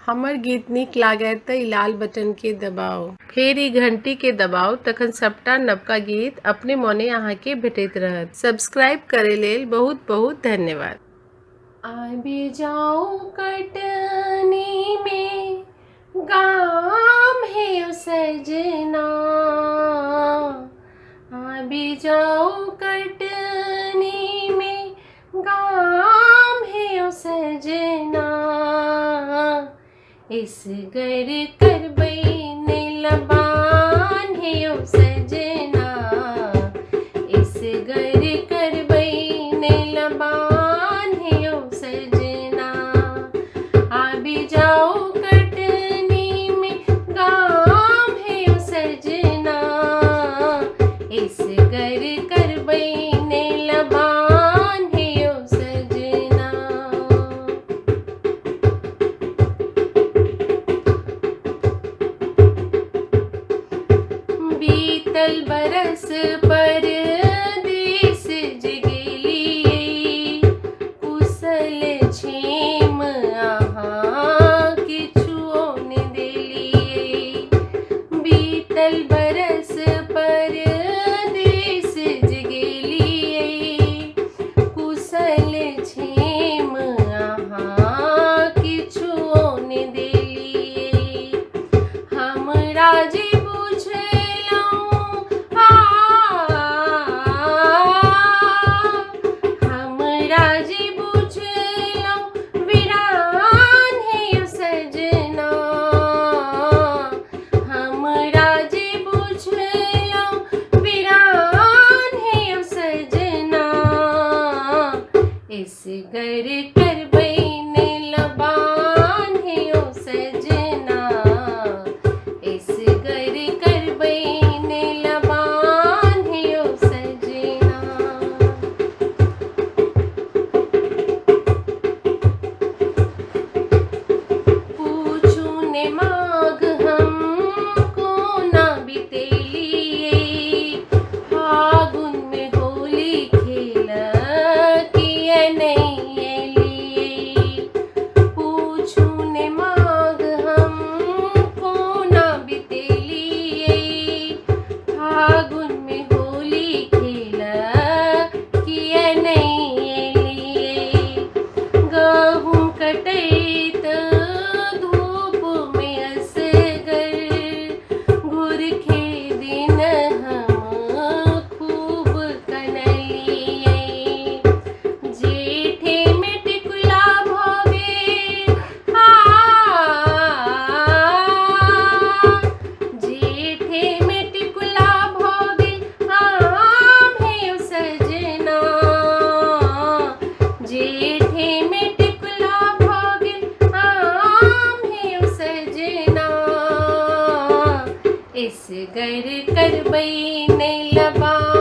हमर गीत नीक लागय त ई लाल बटन के दबाओ, फेर ई घंटी के दबाओ, तखन सबटा नवका गीत अपने मोने अहाँके भेटैत रहत। सब्सक्राइब करे लेल बहुत बहुत धन्यवाद। आबि जाओ कटनी में गाम है ओ सजना, आबि जाओ कटनी में गाम है ओ सजना, इस घर करबै नीलबान है ओ सजना, इस घर करबै नीलबान है ओ सजना, आबि जाओ कटनी में गाम है ओ सजना, इस घर करबै नीलबान है ओ सजना। बीतल बरस परदेस गेलियै, कुशल छेम अहाँ किछुओ नहि देलियै। बीतल बरस परदेस गेलियै, कुशल छेम अहाँ किछुओ नहि देलियै। हमरा जे इस घर करबै नीलबान है ओ सजना, इस घर करबै नीलबान है ओ सजना। पूछू ने माघ हमको ना बितेलियै, फागुन में होली खेल नहीं एलियै। पूछू ने माघ हमको ना बितेलियै, फागुन में होली खेल किए नहीं एलियै। गहूँ कटैत धूप में असगर, घुरखे दिन हम खूब कनलियै। जेठे में टिकुला भ गेल, जेठे में टिकुला भ गेल आम है ओ सजना, जेठे में टिकुला भ गेल आम है ओ सजना, इस घर करबै नीलबान